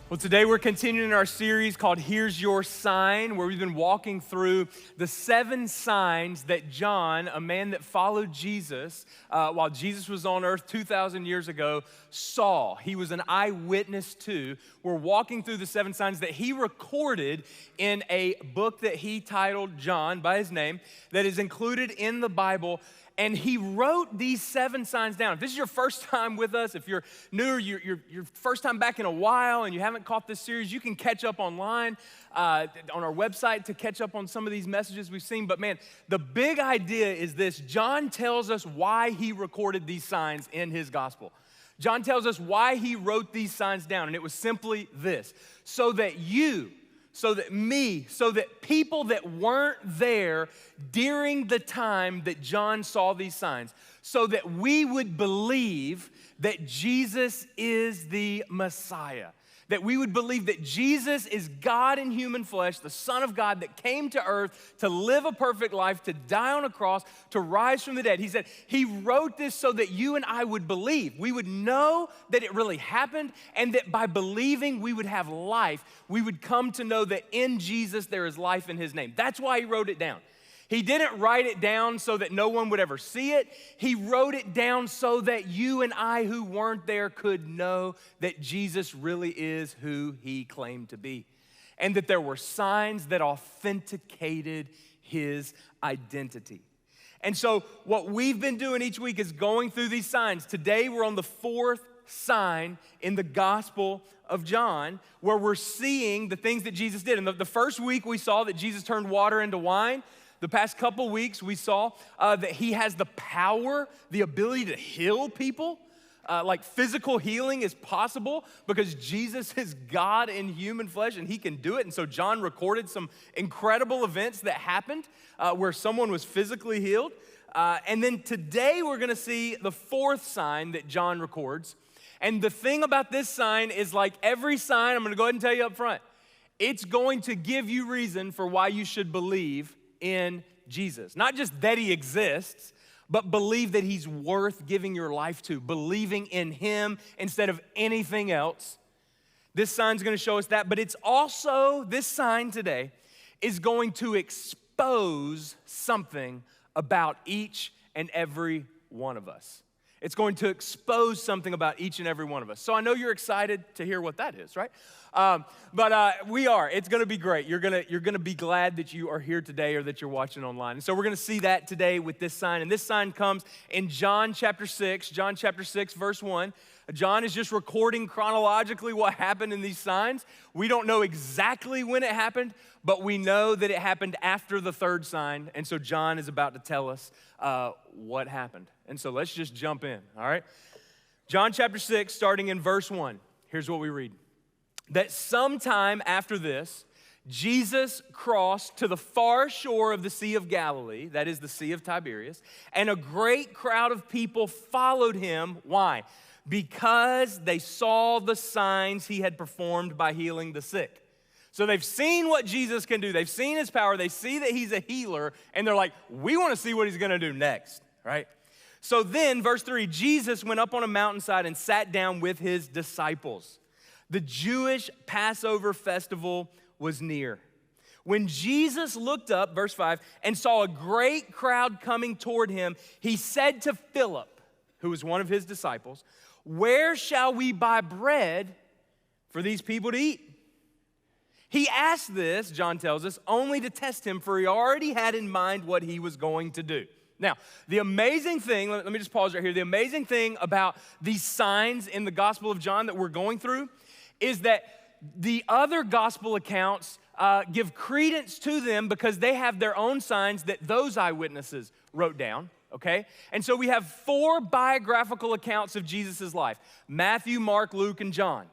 Well, today we're continuing our series called Here's Your Sign, where we've been walking through the 7 signs that John, a man that followed Jesus while Jesus was on earth 2,000 years ago, saw. He was an eyewitness to. We're walking through the 7 signs that he recorded in a book that he titled John by his name that is included in the Bible. And he wrote these 7 signs down. If this is your first time with us, if you're new or your first time back in a while and you haven't caught this series, you can catch up online on our website to catch up on some of these messages we've seen. But man, the big idea is this. John tells us why he recorded these signs in his gospel. John tells us why he wrote these signs down, and it was simply this: so that you, so that me, so that people that weren't there during the time that John saw these signs, so that we would believe that Jesus is the Messiah, that we would believe that Jesus is God in human flesh, the Son of God that came to earth to live a perfect life, to die on a cross, to rise from the dead. He said he wrote this so that you and I would believe. We would know that it really happened, and that by believing we would have life. We would come to know that in Jesus there is life in his name. That's why he wrote it down. He didn't write it down so that no one would ever see it. He wrote it down so that you and I who weren't there could know that Jesus really is who he claimed to be, and that there were signs that authenticated his identity. And so what we've been doing each week is going through these signs. Today we're on the 4th sign in the Gospel of John, where we're seeing the things that Jesus did. And the first week we saw that Jesus turned water into wine. The past couple weeks, we saw that he has the power, the ability to heal people. Like physical healing is possible because Jesus is God in human flesh and he can do it. And so John recorded some incredible events that happened where someone was physically healed. And then today we're gonna see the 4th sign that John records. And the thing about this sign is, like every sign, I'm gonna go ahead and tell you up front, it's going to give you reason for why you should believe in Jesus. Not just that he exists, but believe that he's worth giving your life to, believing in him instead of anything else. This sign's gonna show us that, but it's also, this sign today is going to expose something about each and every one of us. It's going to expose something about each and every one of us. So I know you're excited to hear what that is, right? But we are. It's going to be great. You're gonna be glad that you are here today or that you're watching online. And so we're going to see that today with this sign. And this sign comes in John chapter 6, verse 1. John is just recording chronologically what happened in these signs. We don't know exactly when it happened, but we know that it happened after the 3rd sign. And so John is about to tell us what happened. And so let's just jump in, all right? John chapter 6, starting in verse 1. Here's what we read. That sometime after this, Jesus crossed to the far shore of the Sea of Galilee, that is the Sea of Tiberias, and a great crowd of people followed him. Why? Because they saw the signs he had performed by healing the sick. So they've seen what Jesus can do. They've seen his power. They see that he's a healer, and they're like, we want to see what he's going to do next, right? So then, verse 3, Jesus went up on a mountainside and sat down with his disciples. The Jewish Passover festival was near. When Jesus looked up, verse 5, and saw a great crowd coming toward him, he said to Philip, who was one of his disciples, "Where shall we buy bread for these people to eat?" He asked this, John tells us, only to test him, for he already had in mind what he was going to do. Now, the amazing thing, let me just pause right here. The amazing thing about these signs in the Gospel of John that we're going through is that the other gospel accounts give credence to them because they have their own signs that those eyewitnesses wrote down, okay? And so we have 4 biographical accounts of Jesus' life: Matthew, Mark, Luke, and John.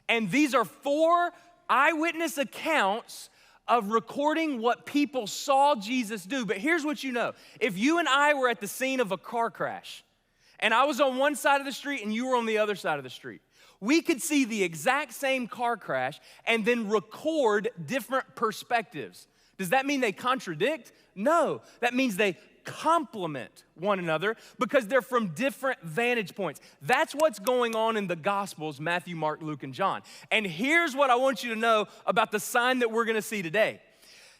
And these are 4 eyewitness accounts of recording what people saw Jesus do. But here's what you know. If you and I were at the scene of a car crash, and I was on one side of the street and you were on the other side of the street, we could see the exact same car crash and then record different perspectives. Does that mean they contradict? No, that means they complement one another because they're from different vantage points. That's what's going on in the Gospels, Matthew, Mark, Luke, and John. And here's what I want you to know about the sign that we're gonna see today.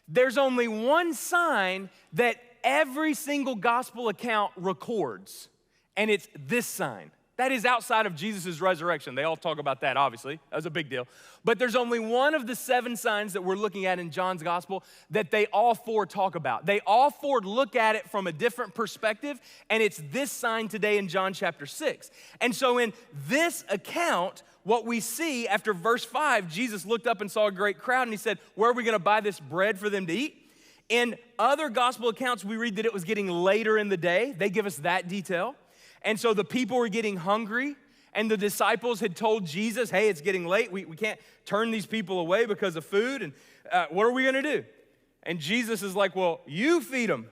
There's only one sign that every single gospel account records, and it's this sign. That is outside of Jesus' resurrection. They all talk about that, obviously. That was a big deal. But there's only one of the 7 signs that we're looking at in John's gospel that they all 4 talk about. They all 4 look at it from a different perspective, and it's this sign today in John chapter 6. And so in this account, what we see after verse 5, Jesus looked up and saw a great crowd, and he said, where are we gonna buy this bread for them to eat? In other gospel accounts, we read that it was getting later in the day. They give us that detail. And so the people were getting hungry, and the disciples had told Jesus, hey, it's getting late. We can't turn these people away because of food, and what are we gonna do? And Jesus is like, well, you feed them.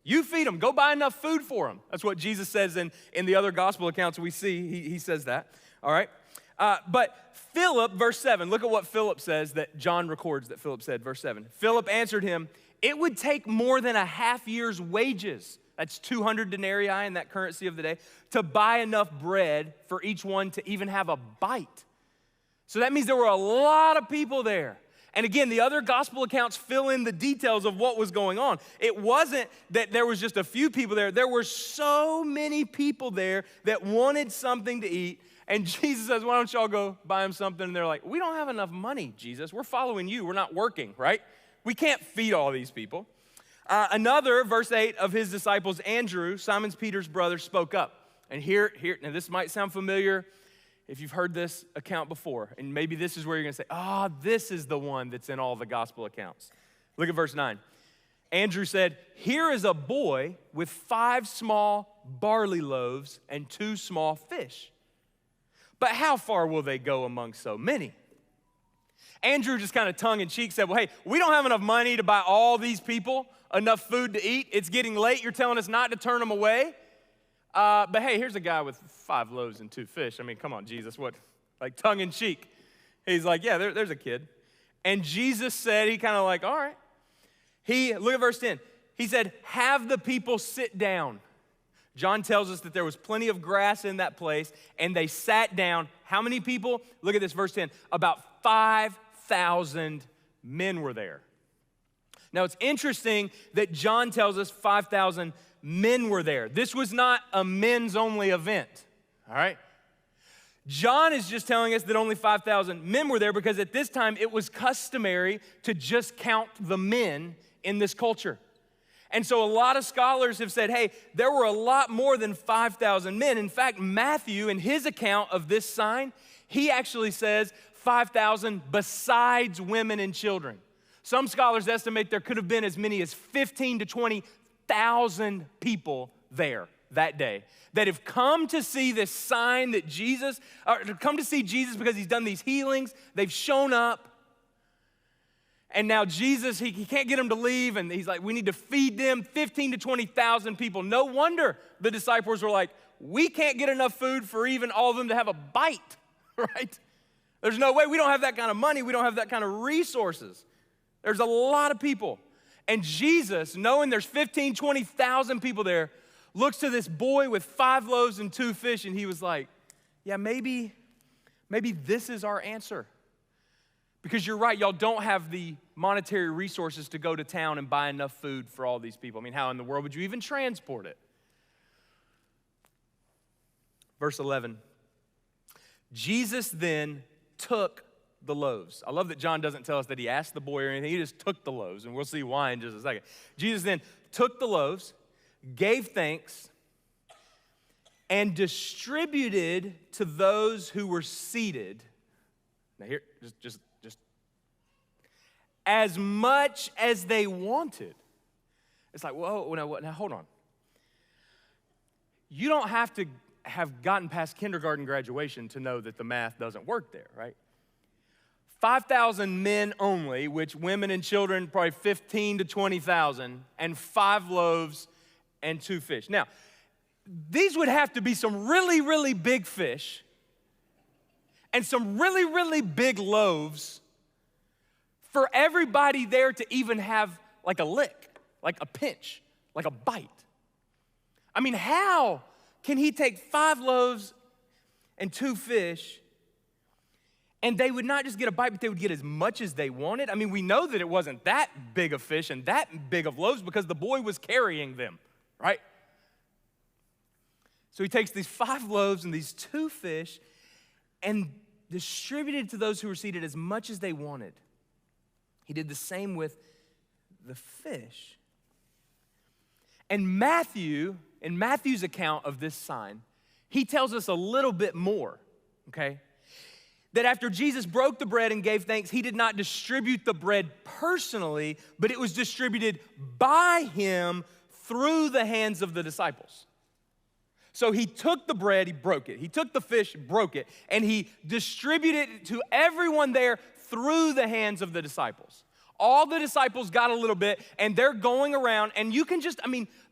You feed them. Go buy enough food for them. That's what Jesus says in the other gospel accounts we see. He says that, all right? But Philip, verse 7, look at what Philip says that John records that Philip said, verse 7. Philip answered him, it would take more than a half year's wages, that's 200 denarii in that currency of the day, to buy enough bread for each one to even have a bite. So that means there were a lot of people there. And again, the other gospel accounts fill in the details of what was going on. It wasn't that there was just a few people there. There were so many people there that wanted something to eat. And Jesus says, why don't y'all go buy them something? And they're like, we don't have enough money, Jesus. We're following you. We're not working, right? We can't feed all these people. Another, verse 8, of his disciples, Andrew, Simon Peter's brother, spoke up. And here, now this might sound familiar if you've heard this account before. And maybe this is where you're gonna say, this is the one that's in all the gospel accounts. Look at verse 9. Andrew said, here is a boy with 5 small barley loaves and 2 small fish. But how far will they go among so many? Andrew just kind of tongue-in-cheek said, well, hey, we don't have enough money to buy all these people enough food to eat. It's getting late. You're telling us not to turn them away. But hey, here's a guy with 5 loaves and 2 fish. I mean, come on, Jesus, what? Like tongue-in-cheek. He's like, yeah, there's a kid. And Jesus said, he kind of like, all right. Look at verse 10. He said, have the people sit down. John tells us that there was plenty of grass in that place, and they sat down. How many people? Look at this, verse 10. About 5,000 men were there. Now, it's interesting that John tells us 5,000 men were there. This was not a men's only event, all right? John is just telling us that only 5,000 men were there because at this time it was customary to just count the men in this culture. And so a lot of scholars have said, hey, there were a lot more than 5,000 men. In fact, Matthew, in his account of this sign, he actually says 5,000 besides women and children. Some scholars estimate there could have been as many as 15 to 20,000 people there that day that have come to see this sign that Jesus, or come to see Jesus because he's done these healings. They've shown up. And now Jesus, he can't get them to leave, and he's like, we need to feed them, 15 to 20,000 people. No wonder the disciples were like, we can't get enough food for even all of them to have a bite, right? There's no way. We don't have that kind of money. We don't have that kind of resources. There's a lot of people. And Jesus, knowing there's 15, 20,000 people there, looks to this boy with 5 loaves and 2 fish, and he was like, yeah, maybe this is our answer. Because you're right, y'all don't have the monetary resources to go to town and buy enough food for all these people. I mean, how in the world would you even transport it? Verse 11, Jesus then took the loaves. I love that John doesn't tell us that he asked the boy or anything. He just took the loaves, and we'll see why in just a second. Jesus then took the loaves, gave thanks, and distributed to those who were seated. Now here, just as much as they wanted. It's like, whoa, now hold on. You don't have to have gotten past kindergarten graduation to know that the math doesn't work there, right? 5,000 men only, which women and children, probably 15 to 20,000, and 5 loaves and 2 fish. Now, these would have to be some really, really big fish and some really, really big loaves for everybody there to even have like a lick, like a pinch, like a bite. I mean, how can he take 5 loaves and 2 fish, and they would not just get a bite, but they would get as much as they wanted? I mean, we know that it wasn't that big of fish and that big of loaves because the boy was carrying them, right? So he takes these 5 loaves and these 2 fish and distributed to those who were seated as much as they wanted. He did the same with the fish. And Matthew, in Matthew's account of this sign, he tells us a little bit more, okay? That after Jesus broke the bread and gave thanks, he did not distribute the bread personally, but it was distributed by him through the hands of the disciples. So he took the bread, he broke it. He took the fish, broke it, and he distributed it to everyone there through the hands of the disciples. All the disciples got a little bit, and they're going around, and you can just,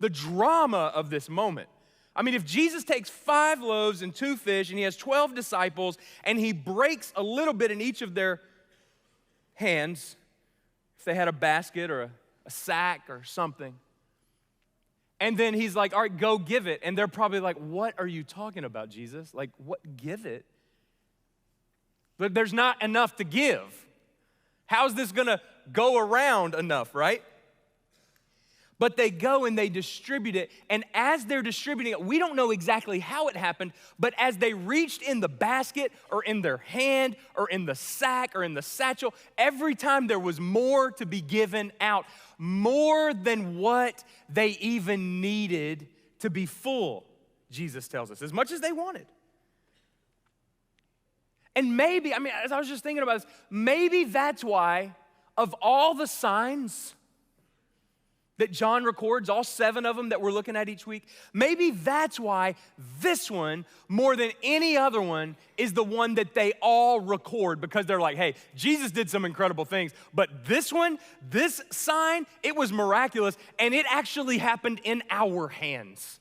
the drama of this moment. If Jesus takes 5 loaves and 2 fish, and he has 12 disciples, and he breaks a little bit in each of their hands, if they had a basket or a sack or something, and then he's like, all right, go give it. And they're probably like, what are you talking about, Jesus? Like, what, give it? But there's not enough to give. How's this gonna go around enough, right? But they go and they distribute it, and as they're distributing it, we don't know exactly how it happened, but as they reached in the basket or in their hand or in the sack or in the satchel, every time there was more to be given out, more than what they even needed to be full, Jesus tells us, as much as they wanted. And maybe, as I was just thinking about this, maybe that's why of all the signs that John records, all 7 of them that we're looking at each week, maybe that's why this one, more than any other one, is the one that they all record, because they're like, hey, Jesus did some incredible things, but this one, this sign, it was miraculous, and it actually happened in our hands.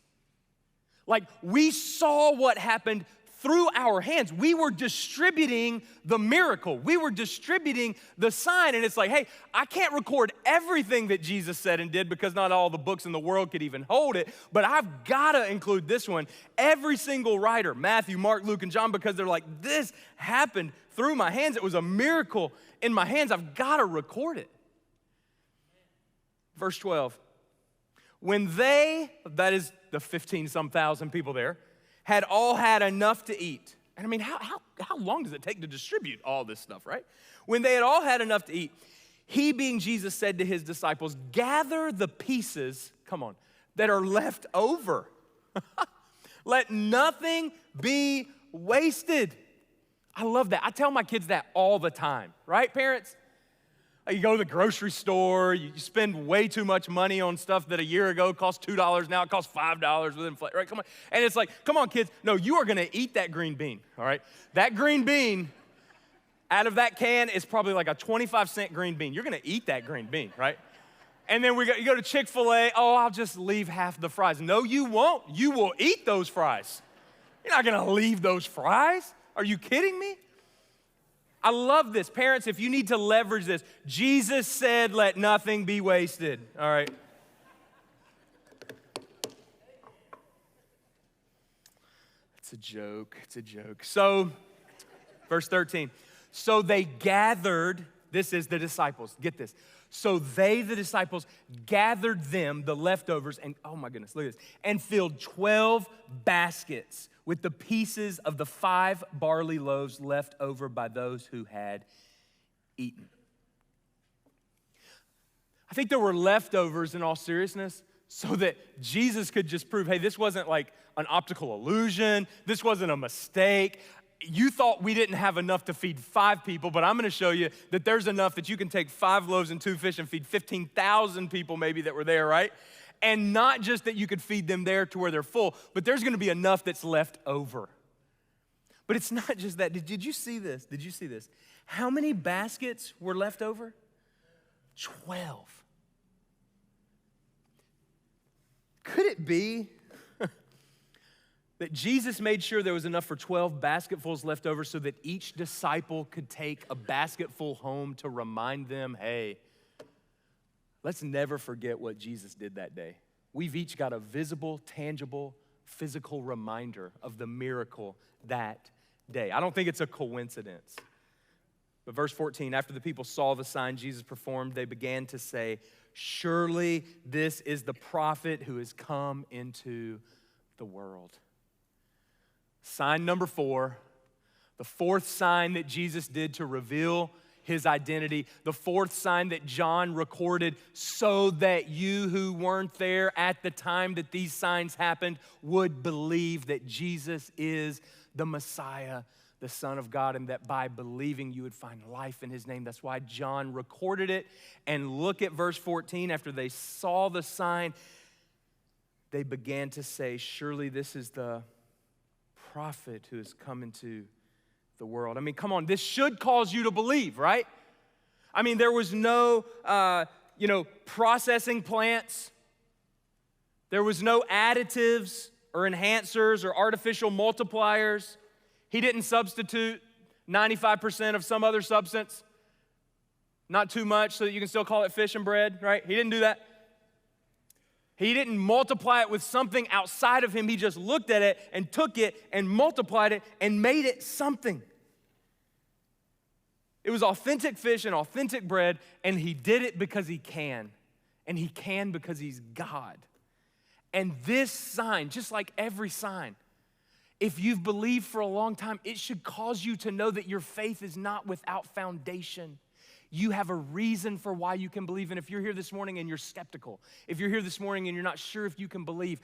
Like, we saw what happened through our hands. We were distributing the miracle. We were distributing the sign. And it's like, hey, I can't record everything that Jesus said and did because not all the books in the world could even hold it, but I've got to include this one. Every single writer, Matthew, Mark, Luke, and John, because they're like, this happened through my hands. It was a miracle in my hands. I've got to record it. Verse 12. When they, that is the 15-some thousand people there, had all had enough to eat. And how long does it take to distribute all this stuff, right? When they had all had enough to eat, he, being Jesus, said to his disciples, gather the pieces, that are left over. Let nothing be wasted. I love that. I tell my kids that all the time, right, parents? You go to the grocery store, you spend way too much money on stuff that a year ago cost $2, now it costs $5 with inflation, right? Come on. And it's like, come on, kids. No, you are gonna eat that green bean, all right? That green bean, out of that can, is probably like a 25-cent green bean. You're gonna eat that green bean, right? And then you go to Chick-fil-A, I'll just leave half the fries. No, you won't. You will eat those fries. You're not gonna leave those fries. Are you kidding me? I love this. Parents, if you need to leverage this, Jesus said, let nothing be wasted. All right. It's a joke. It's a joke. So, verse 13. So they gathered, this is the disciples. Get this. So they, the disciples, gathered them, the leftovers, and oh my goodness, look at this, and filled 12 baskets with the pieces of the 5 barley loaves left over by those who had eaten. I think there were leftovers, in all seriousness, so that Jesus could just prove, hey, this wasn't like an optical illusion. This wasn't a mistake. You thought we didn't have enough to feed 5 people, but I'm gonna show you that there's enough that you can take 5 loaves and 2 fish and feed 15,000 people maybe that were there, right? And not just that you could feed them there to where they're full, but there's gonna be enough that's left over. But it's not just that. Did you see this? Did you see this? How many baskets were left over? 12. Could it be that Jesus made sure there was enough for 12 basketfuls left over so that each disciple could take a basketful home to remind them, hey, let's never forget what Jesus did that day. we've each got a visible, tangible, physical reminder of the miracle that day. I don't think it's a coincidence. But verse 14, after the people saw the sign Jesus performed, they began to say, surely this is the prophet who has come into the world. Sign number 4, the fourth sign that Jesus did to reveal his identity, the fourth sign that John recorded so that you who weren't there at the time that these signs happened would believe that Jesus is the Messiah, the Son of God, and that by believing you would find life in his name. That's why John recorded it. And look at verse 14. After they saw the sign, they began to say, surely this is the prophet who has come into the world. I mean, come on, this should cause you to believe, right? I mean, there was no, processing plants. There was no additives or enhancers or artificial multipliers. He didn't substitute 95% of some other substance, not too much so that you can still call it fish and bread, right? He didn't do that. He didn't multiply it with something outside of him. He just looked at it and took it and multiplied it and made it something. It was authentic fish and authentic bread, and he did it because he can. And he can because he's God. And this sign, just like every sign, if you've believed for a long time, it should cause you to know that your faith is not without foundation. You have a reason for why you can believe. And if you're here this morning and you're skeptical, if you're here this morning and you're not sure if you can believe,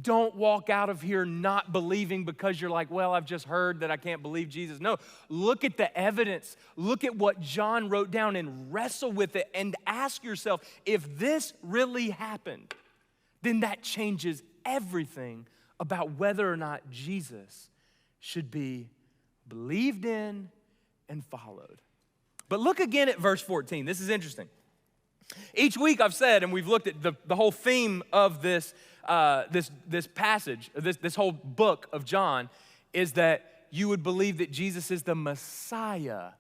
don't walk out of here not believing because you're like, well, I've just heard that I can't believe Jesus. No, look at the evidence. Look at what John wrote down and wrestle with it and ask yourself, if this really happened, then that changes everything about whether or not Jesus should be believed in and followed. But look again at verse 14. This is interesting. Each week I've said, and we've looked at the whole theme of this passage, this whole book of John, is that you would believe that Jesus is the Messiah.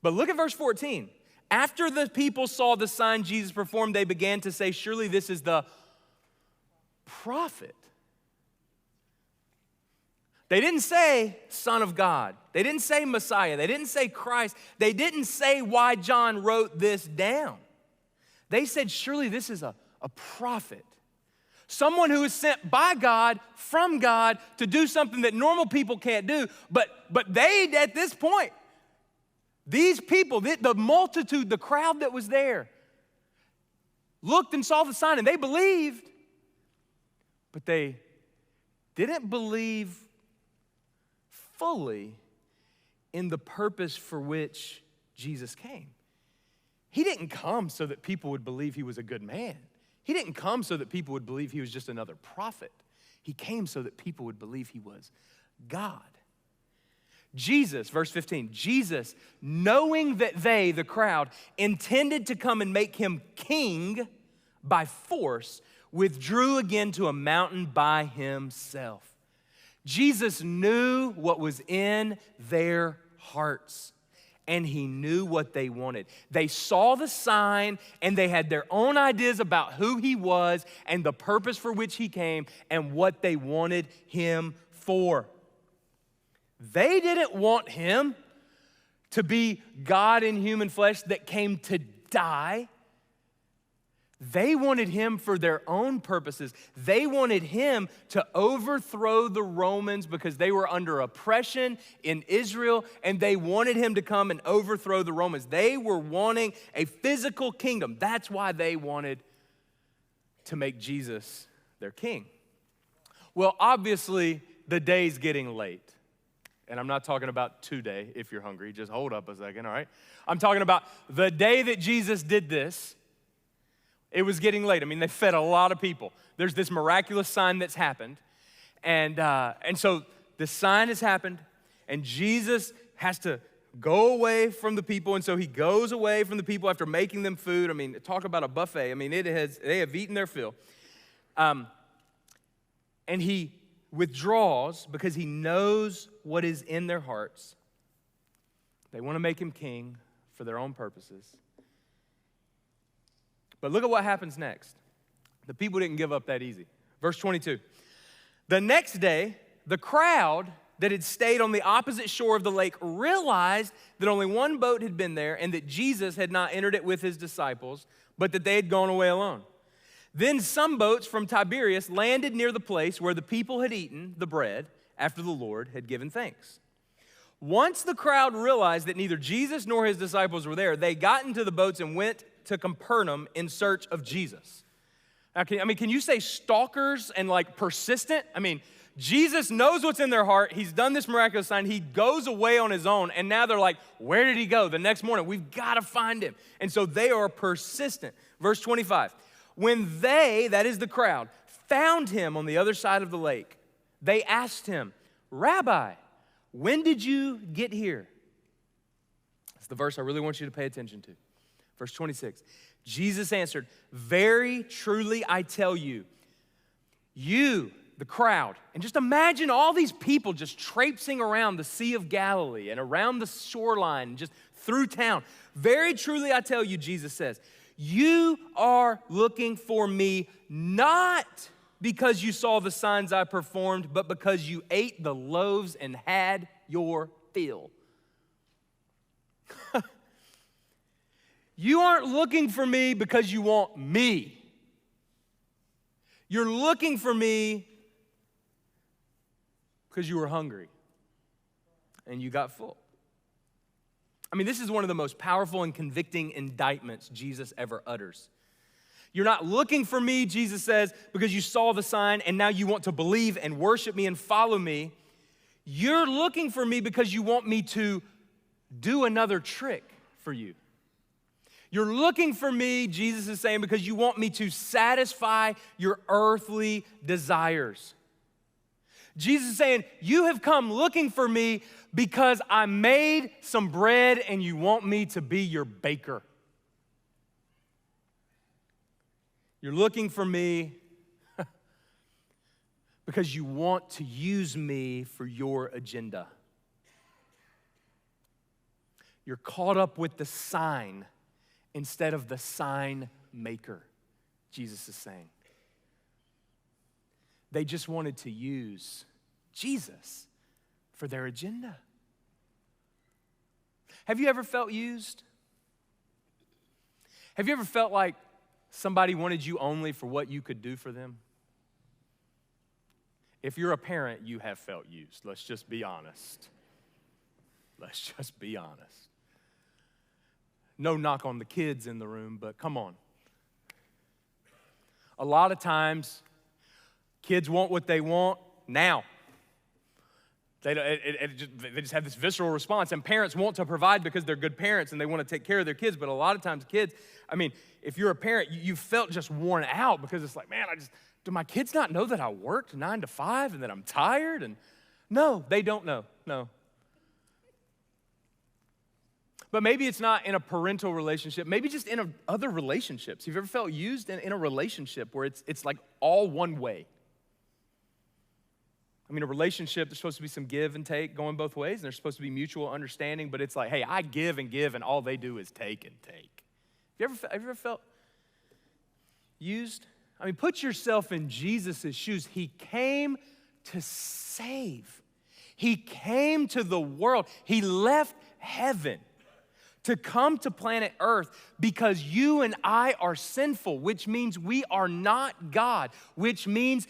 But look at verse 14. After the people saw the sign Jesus performed, they began to say, surely this is the prophet. They didn't say Son of God. They didn't say Messiah. They didn't say Christ. They didn't say why John wrote this down. They said, surely this is a prophet. Someone who is sent by God, from God, to do something that normal people can't do. But they, at this point, these people, the multitude, the crowd that was there, looked and saw the sign and they believed. But they didn't believe fully in the purpose for which Jesus came. He didn't come so that people would believe he was a good man. He didn't come so that people would believe he was just another prophet. He came so that people would believe he was God. Jesus, verse 15, Jesus, knowing that they, the crowd, intended to come and make him king by force, withdrew again to a mountain by himself. Jesus knew what was in their hearts, and he knew what they wanted. They saw the sign, and they had their own ideas about who he was and the purpose for which he came and what they wanted him for. They didn't want him to be God in human flesh that came to die. They wanted him for their own purposes. They wanted him to overthrow the Romans because they were under oppression in Israel, and they wanted him to come and overthrow the Romans. They were wanting a physical kingdom. That's why they wanted to make Jesus their king. Well, obviously, the day's getting late. And I'm not talking about today, if you're hungry. Just hold up a second, all right? I'm talking about the day that Jesus did this. It was getting late. I mean, they fed a lot of people. There's this miraculous sign that's happened. And so the sign has happened, and Jesus has to go away from the people. And so he goes away from the people after making them food. I mean, talk about a buffet. I mean, they have eaten their fill. And he withdraws because he knows what is in their hearts. They want to make him king for their own purposes. But look at what happens next. The people didn't give up that easy. Verse 22. The next day, the crowd that had stayed on the opposite shore of the lake realized that only one boat had been there and that Jesus had not entered it with his disciples, but that they had gone away alone. Then some boats from Tiberias landed near the place where the people had eaten the bread after the Lord had given thanks. Once the crowd realized that neither Jesus nor his disciples were there, they got into the boats and went to Capernaum in search of Jesus. Now, can you say stalkers and like persistent? Jesus knows what's in their heart. He's done this miraculous sign. He goes away on his own, and now they're like, where did he go? The next morning, we've got to find him. And so they are persistent. Verse 25, when they, that is the crowd, found him on the other side of the lake, they asked him, Rabbi, when did you get here? That's the verse I really want you to pay attention to. Verse 26, Jesus answered, very truly I tell you, you, the crowd, and just imagine all these people just traipsing around the Sea of Galilee and around the shoreline and just through town. Very truly I tell you, Jesus says, you are looking for me not because you saw the signs I performed, but because you ate the loaves and had your fill. You aren't looking for me because you want me. You're looking for me because you were hungry and you got full. This is one of the most powerful and convicting indictments Jesus ever utters. You're not looking for me, Jesus says, because you saw the sign and now you want to believe and worship me and follow me. You're looking for me because you want me to do another trick for you. You're looking for me, Jesus is saying, because you want me to satisfy your earthly desires. Jesus is saying, you have come looking for me because I made some bread and you want me to be your baker. You're looking for me because you want to use me for your agenda. You're caught up with the sign instead of the sign maker, Jesus is saying. They just wanted to use Jesus for their agenda. Have you ever felt used? Have you ever felt like somebody wanted you only for what you could do for them? If you're a parent, you have felt used. Let's just be honest. Let's just be honest. No knock on the kids in the room, but come on. A lot of times, kids want what they want now. They just have this visceral response, and parents want to provide because they're good parents and they want to take care of their kids, but a lot of times kids, if you're a parent, you felt just worn out because it's like, man, do my kids not know that I worked 9 to 5 and that I'm tired? And no, they don't know, no. But maybe it's not in a parental relationship, maybe just in other relationships. Have you ever felt used in a relationship where it's like all one way? A relationship, there's supposed to be some give and take going both ways, and there's supposed to be mutual understanding, but it's like, hey, I give, and all they do is take and take. Have you ever felt used? Put yourself in Jesus' shoes. He came to save. He came to the world. He left heaven to come to planet Earth because you and I are sinful, which means we are not God, which means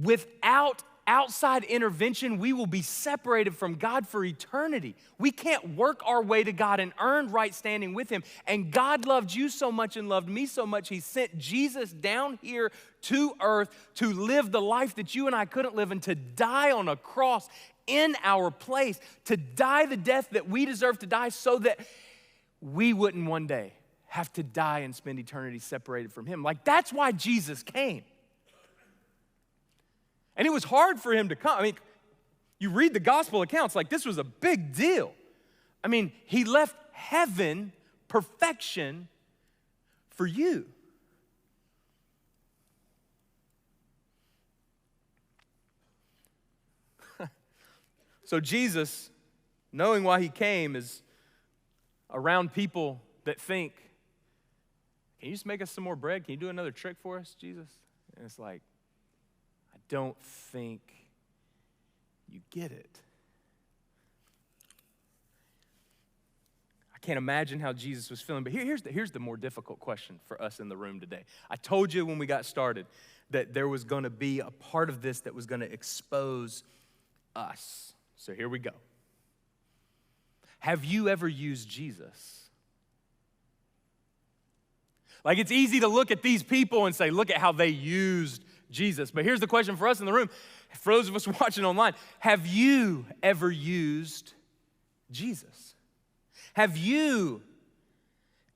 without outside intervention, we will be separated from God for eternity. We can't work our way to God and earn right standing with Him. And God loved you so much and loved me so much, He sent Jesus down here to earth to live the life that you and I couldn't live and to die on a cross in our place, to die the death that we deserve to die so that we wouldn't one day have to die and spend eternity separated from Him. That's why Jesus came. And it was hard for Him to come. You read the gospel accounts, this was a big deal. He left heaven, perfection, for you. So Jesus, knowing why He came, is around people that think, can you just make us some more bread? Can you do another trick for us, Jesus? And it's like, I don't think you get it. I can't imagine how Jesus was feeling, but here's the more difficult question for us in the room today. I told you when we got started that there was going to be a part of this that was going to expose us. So here we go. Have you ever used Jesus? Like, it's easy to look at these people and say, look at how they used Jesus. But here's the question for us in the room. For those of us watching online, have you ever used Jesus? Have you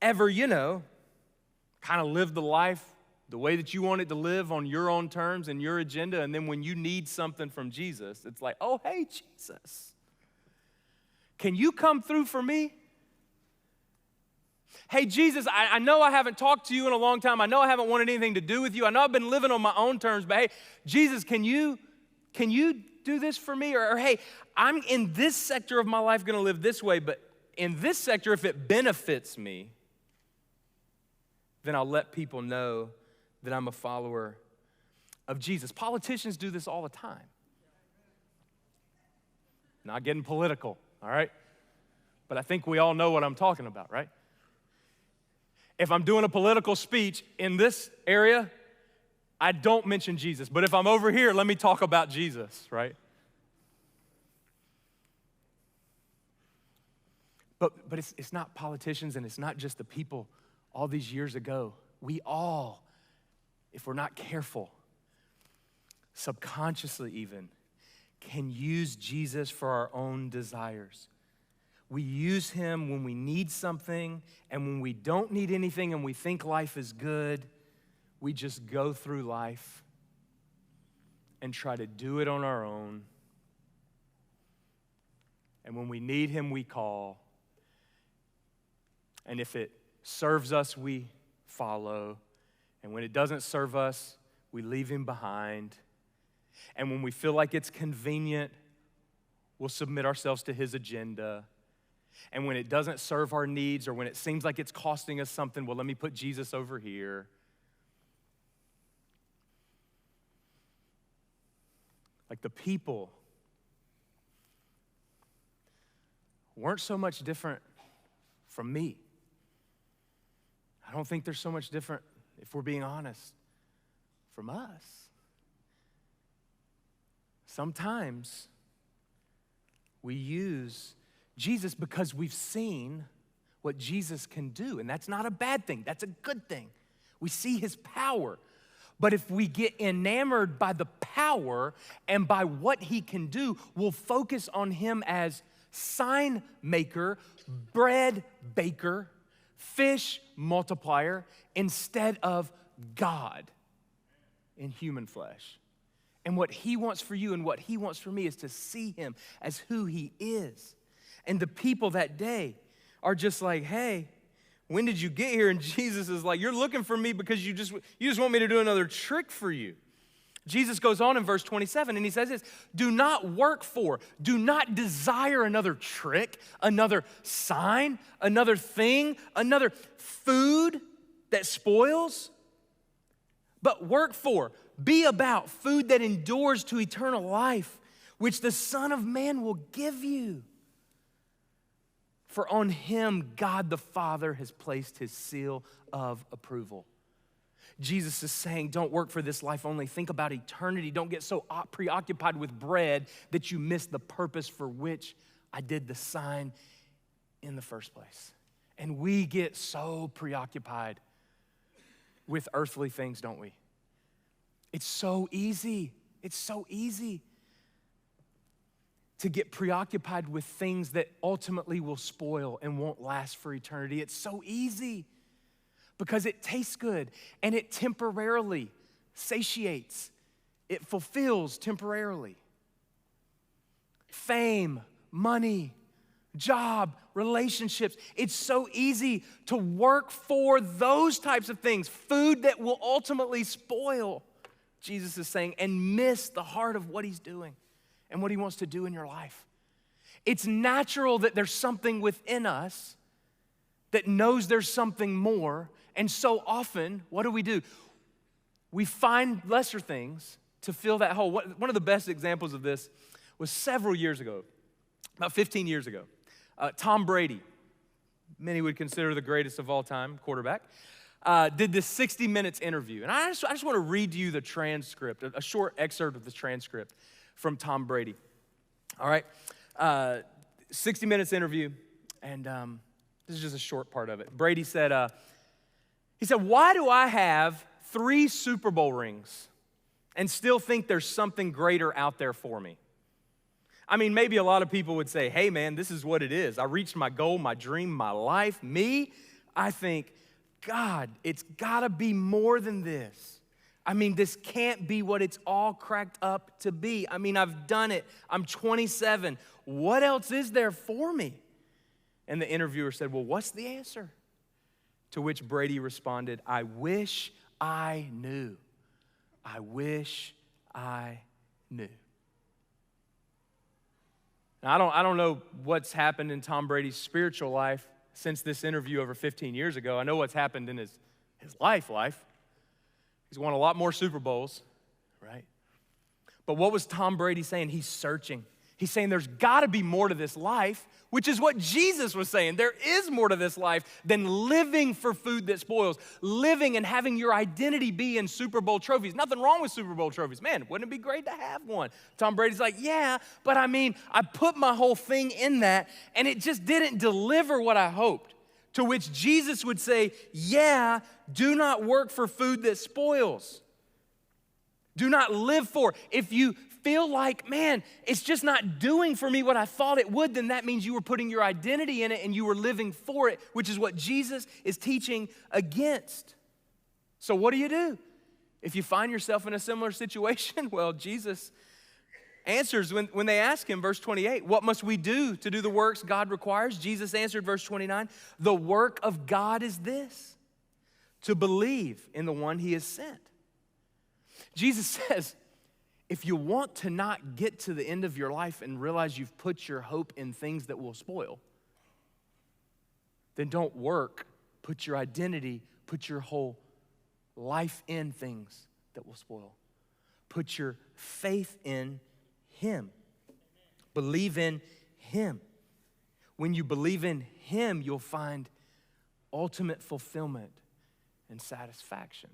ever, kind of lived the life the way that you want it to live on your own terms and your agenda, and then when you need something from Jesus, it's like, oh, hey, Jesus, can you come through for me? Hey, Jesus, I know I haven't talked to you in a long time. I know I haven't wanted anything to do with you. I know I've been living on my own terms, but hey, Jesus, can you do this for me? Or hey, I'm in this sector of my life going to live this way, but in this sector, if it benefits me, then I'll let people know that I'm a follower of Jesus. Politicians do this all the time. Not getting political, all right? But I think we all know what I'm talking about, right? If I'm doing a political speech in this area, I don't mention Jesus. But if I'm over here, let me talk about Jesus, right? But it's not politicians, and it's not just the people all these years ago. We all, if we're not careful, subconsciously even, can use Jesus for our own desires. We use him when we need something, and when we don't need anything and we think life is good, we just go through life and try to do it on our own. And when we need him, we call. And if it serves us, we follow. And when it doesn't serve us, we leave him behind. And when we feel like it's convenient, we'll submit ourselves to his agenda. And when it doesn't serve our needs, or when it seems like it's costing us something, well, let me put Jesus over here. Like, the people weren't so much different from me. I don't think they're so much different, if we're being honest, from us. Sometimes we use Jesus because we've seen what Jesus can do, and that's not a bad thing. That's a good thing. We see his power. But if we get enamored by the power and by what he can do, we'll focus on him as sign maker, bread baker, fish multiplier, instead of God in human flesh. And what he wants for you and what he wants for me is to see him as who he is. And the people that day are just like, hey, when did you get here? And Jesus is like, you're looking for me because you just want me to do another trick for you. Jesus goes on in verse 27 and he says this, do not work for, do not desire another trick, another sign, another thing, another food that spoils, but work for, be about food that endures to eternal life, which the Son of Man will give you. For on him, God the Father has placed his seal of approval. Jesus is saying, don't work for this life only. Think about eternity. Don't get so preoccupied with bread that you miss the purpose for which I did the sign in the first place. And we get so preoccupied with earthly things, don't we? It's so easy. It's so easy to get preoccupied with things that ultimately will spoil and won't last for eternity. It's so easy because it tastes good and it temporarily satiates. It fulfills temporarily. Fame, money, job, relationships. It's so easy to work for those types of things, food that will ultimately spoil, Jesus is saying, and miss the heart of what he's doing and what he wants to do in your life. It's natural that there's something within us that knows there's something more, and so often, what do? we find lesser things to fill that hole. One of the best examples of this was several years ago, about 15 years ago. Tom Brady, many would consider the greatest of all time quarterback, did this 60 Minutes interview. And I just want to read you the transcript, a short excerpt of the transcript from Tom Brady. All right, 60 Minutes interview, and this is just a short part of it. Brady said, why do I have 3 Super Bowl rings and still think there's something greater out there for me? I mean, maybe a lot of people would say, hey man, this is what it is. I reached my goal, my dream, my life. Me, I think, God, it's gotta be more than this. I mean, this can't be what it's all cracked up to be. I mean, I've done it. I'm 27. What else is there for me? And the interviewer said, well, what's the answer? To which Brady responded, I wish I knew. I wish I knew. Now, I don't know what's happened in Tom Brady's spiritual life since this interview over 15 years ago. I know what's happened in his life. He's won a lot more Super Bowls, right? But what was Tom Brady saying? He's searching. He's saying there's got to be more to this life, which is what Jesus was saying. There is more to this life than living for food that spoils, living and having your identity be in Super Bowl trophies. Nothing wrong with Super Bowl trophies. Man, wouldn't it be great to have one? Tom Brady's like, yeah, but I mean, I put my whole thing in that, and it just didn't deliver what I hoped. To which Jesus would say, yeah, do not work for food that spoils. Do not live for. If you feel like, man, it's just not doing for me what I thought it would, then that means you were putting your identity in it and you were living for it, which is what Jesus is teaching against. So what do? If you find yourself in a similar situation, well, Jesus answers when they ask him, verse 28, what must we do to do the works God requires? Jesus answered, verse 29, the work of God is this, to believe in the one he has sent. Jesus says, if you want to not get to the end of your life and realize you've put your hope in things that will spoil, then don't work, put your identity, put your whole life in things that will spoil. Put your faith in him. Believe in him. When you believe in him, you'll find ultimate fulfillment and satisfaction.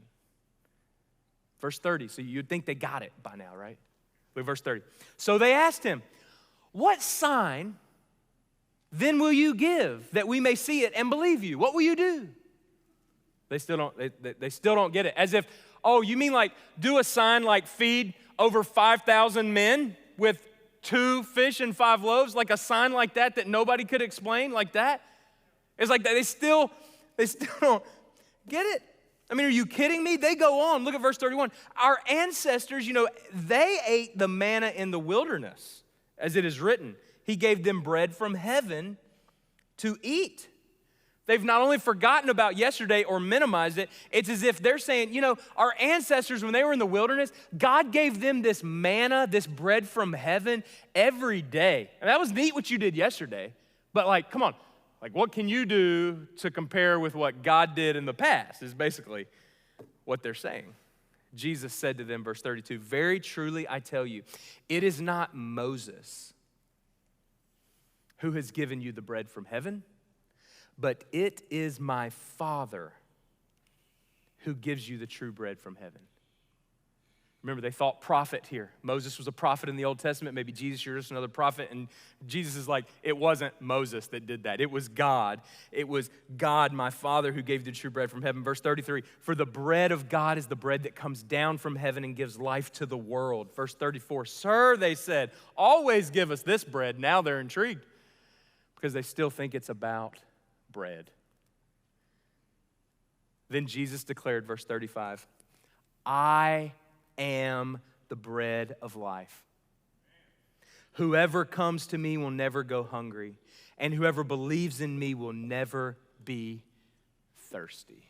Verse 30, so you'd think they got it by now, right? Look at verse 30. So they asked him, what sign then will you give that we may see it and believe you? What will you do? They still don't get it. As if, oh, you mean like do a sign like feed over 5,000 men with 2 fish and 5 loaves, like a sign like that nobody could explain like that? It's like they still don't get it. I mean, are you kidding me? They go on. Look at verse 31. Our ancestors, they ate the manna in the wilderness, as it is written. He gave them bread from heaven to eat. They've not only forgotten about yesterday or minimized it, it's as if they're saying, our ancestors, when they were in the wilderness, God gave them this manna, this bread from heaven every day. And that was neat what you did yesterday. But come on. What can you do to compare with what God did in the past is basically what they're saying. Jesus said to them, verse 32, very truly I tell you, it is not Moses who has given you the bread from heaven, but it is my Father who gives you the true bread from heaven. Remember, they thought prophet here. Moses was a prophet in the Old Testament. Maybe Jesus, you're just another prophet. And Jesus is like, it wasn't Moses that did that. It was God. It was God, my Father, who gave the true bread from heaven. Verse 33, for the bread of God is the bread that comes down from heaven and gives life to the world. Verse 34, sir, they said, always give us this bread. Now they're intrigued because they still think it's about bread. Then Jesus declared, verse 35, I am the bread of life. Whoever comes to me will never go hungry, and whoever believes in me will never be thirsty.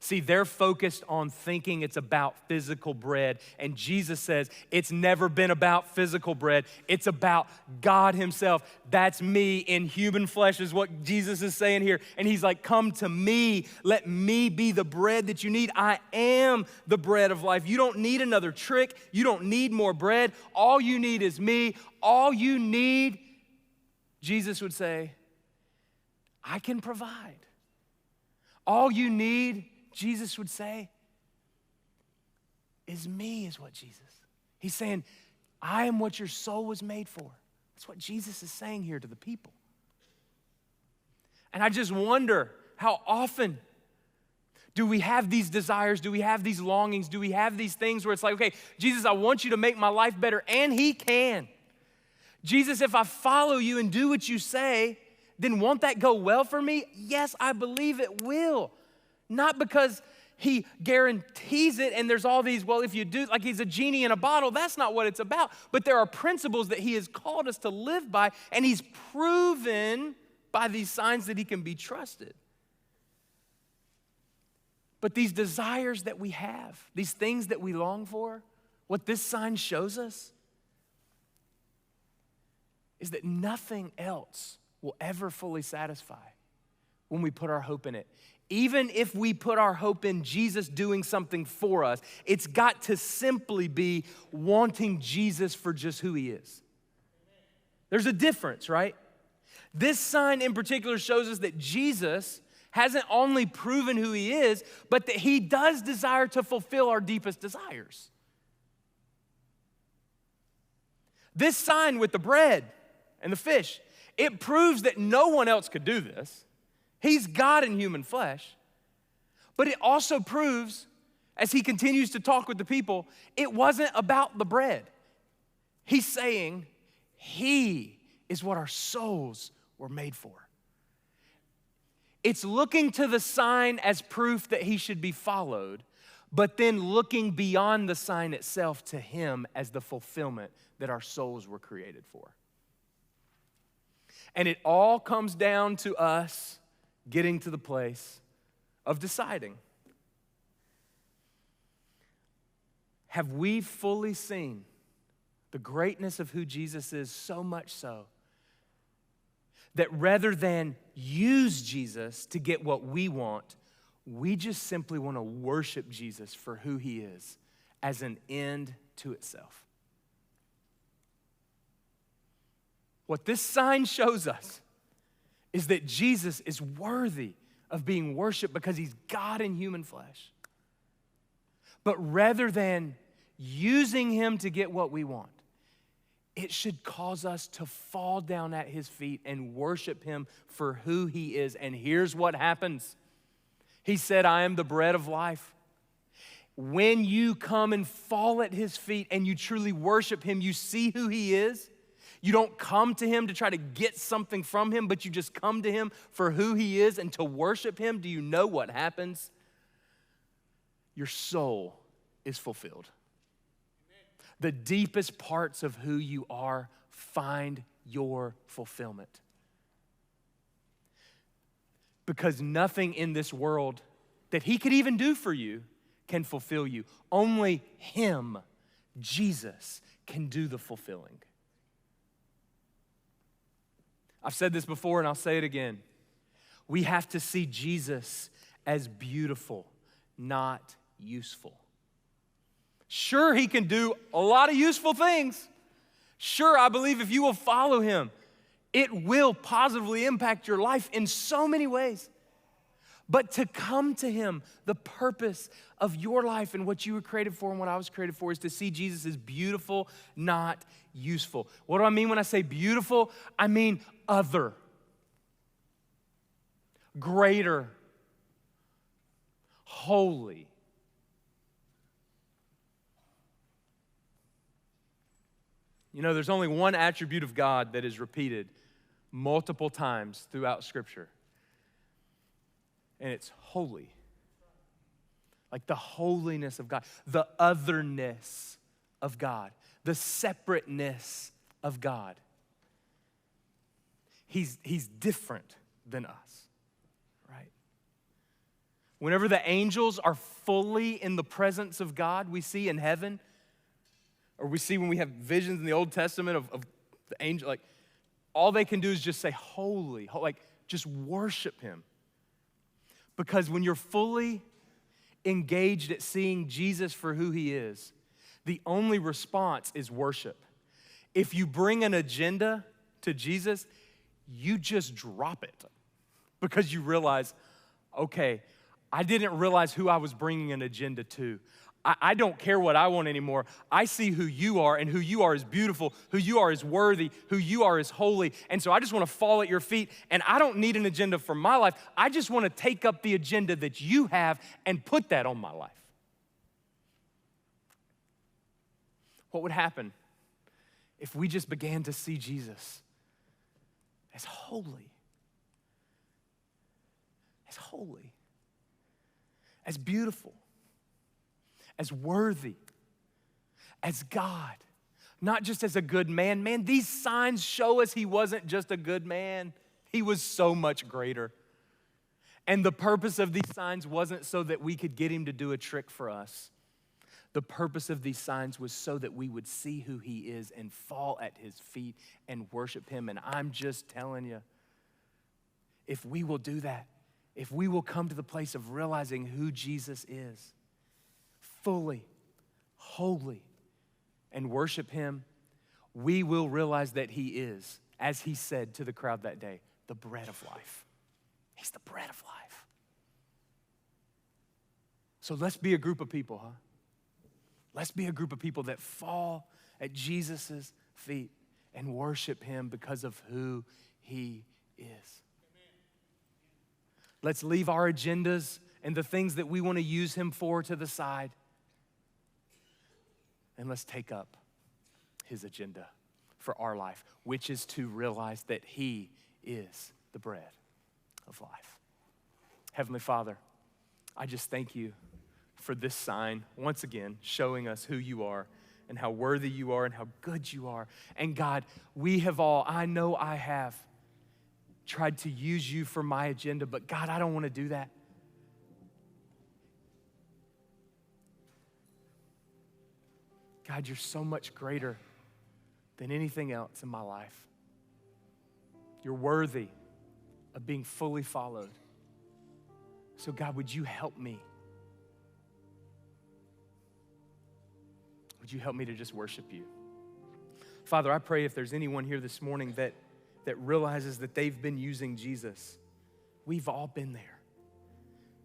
See, they're focused on thinking it's about physical bread. And Jesus says, it's never been about physical bread. It's about God himself. That's me in human flesh is what Jesus is saying here. And he's like, come to me. Let me be the bread that you need. I am the bread of life. You don't need another trick. You don't need more bread. All you need is me. All you need, Jesus would say, I can provide. All you need, Jesus would say, is me, is what Jesus. He's saying, I am what your soul was made for. That's what Jesus is saying here to the people. And I just wonder, how often do we have these desires? Do we have these longings? Do we have these things where it's like, okay, Jesus, I want you to make my life better, and he can. Jesus, if I follow you and do what you say, then won't that go well for me? Yes, I believe it will. Not because he guarantees it and there's all these, well, if you do, like he's a genie in a bottle, that's not what it's about. But there are principles that he has called us to live by, and he's proven by these signs that he can be trusted. But these desires that we have, these things that we long for, what this sign shows us is that nothing else will ever fully satisfy when we put our hope in it. Even if we put our hope in Jesus doing something for us, it's got to simply be wanting Jesus for just who he is. There's a difference, right? This sign in particular shows us that Jesus hasn't only proven who he is, but that he does desire to fulfill our deepest desires. This sign with the bread and the fish, it proves that no one else could do this. He's God in human flesh. But it also proves, as he continues to talk with the people, it wasn't about the bread. He's saying he is what our souls were made for. It's looking to the sign as proof that he should be followed, but then looking beyond the sign itself to him as the fulfillment that our souls were created for. And it all comes down to us getting to the place of deciding. Have we fully seen the greatness of who Jesus is, so much so that rather than use Jesus to get what we want, we just simply want to worship Jesus for who he is as an end to itself? What this sign shows us is that Jesus is worthy of being worshiped because he's God in human flesh. But rather than using him to get what we want, it should cause us to fall down at his feet and worship him for who he is. And here's what happens. He said, I am the bread of life. When you come and fall at his feet and you truly worship him, you see who he is. You don't come to him to try to get something from him, but you just come to him for who he is and to worship him. Do you know what happens? Your soul is fulfilled. The deepest parts of who you are find your fulfillment. Because nothing in this world that he could even do for you can fulfill you. Only him, Jesus, can do the fulfilling. I've said this before and I'll say it again. We have to see Jesus as beautiful, not useful. Sure, he can do a lot of useful things. Sure, I believe if you will follow him, it will positively impact your life in so many ways. But to come to him, the purpose of your life and what you were created for and what I was created for is to see Jesus as beautiful, not useful. What do I mean when I say beautiful? I mean other, greater, holy. You know, there's only one attribute of God that is repeated multiple times throughout Scripture, and it's holy. Like the holiness of God, the otherness of God, the separateness of God. He's different than us, right? Whenever the angels are fully in the presence of God, we see in heaven, or we see when we have visions in the Old Testament of the angel, like all they can do is just say, holy, like just worship him. Because when you're fully engaged at seeing Jesus for who he is, the only response is worship. If you bring an agenda to Jesus, you just drop it because you realize, okay, I didn't realize who I was bringing an agenda to. I don't care what I want anymore. I see who you are, and who you are is beautiful, who you are is worthy, who you are is holy. And so I just want to fall at your feet, and I don't need an agenda for my life. I just want to take up the agenda that you have and put that on my life. What would happen if we just began to see Jesus as holy, as beautiful, as worthy, as God, not just as a good man? Man, these signs show us he wasn't just a good man. He was so much greater. And the purpose of these signs wasn't so that we could get him to do a trick for us. The purpose of these signs was so that we would see who he is and fall at his feet and worship him. And I'm just telling you, if we will do that, if we will come to the place of realizing who Jesus is, fully, holy, and worship him, we will realize that he is, as he said to the crowd that day, the bread of life. He's the bread of life. So let's be a group of people, huh? Let's be a group of people that fall at Jesus' feet and worship him because of who he is. Let's leave our agendas and the things that we want to use him for to the side. And let's take up his agenda for our life, which is to realize that he is the bread of life. Heavenly Father, I just thank you for this sign, once again, showing us who you are and how worthy you are and how good you are. And God, we have all, I know I have, tried to use you for my agenda, but God, I don't want to do that. God, you're so much greater than anything else in my life. You're worthy of being fully followed. So God, would you help me? Would you help me to just worship you? Father, I pray if there's anyone here this morning that realizes that they've been using Jesus, we've all been there.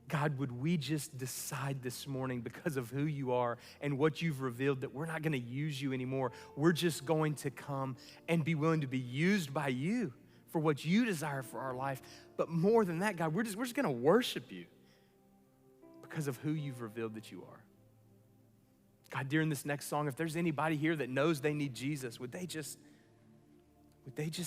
God, would we just decide this morning, because of who you are and what you've revealed, that we're not going to use you anymore. We're just going to come and be willing to be used by you for what you desire for our life. But more than that, God, we're just going to worship you because of who you've revealed that you are. God, during this next song, if there's anybody here that knows they need Jesus, would they just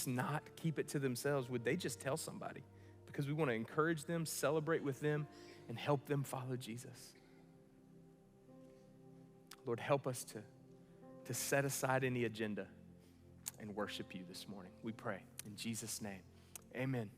not keep it to themselves? Would they just tell somebody? Because we want to encourage them, celebrate with them, and help them follow Jesus. Lord, help us to set aside any agenda and worship you this morning. We pray in Jesus' name. Amen.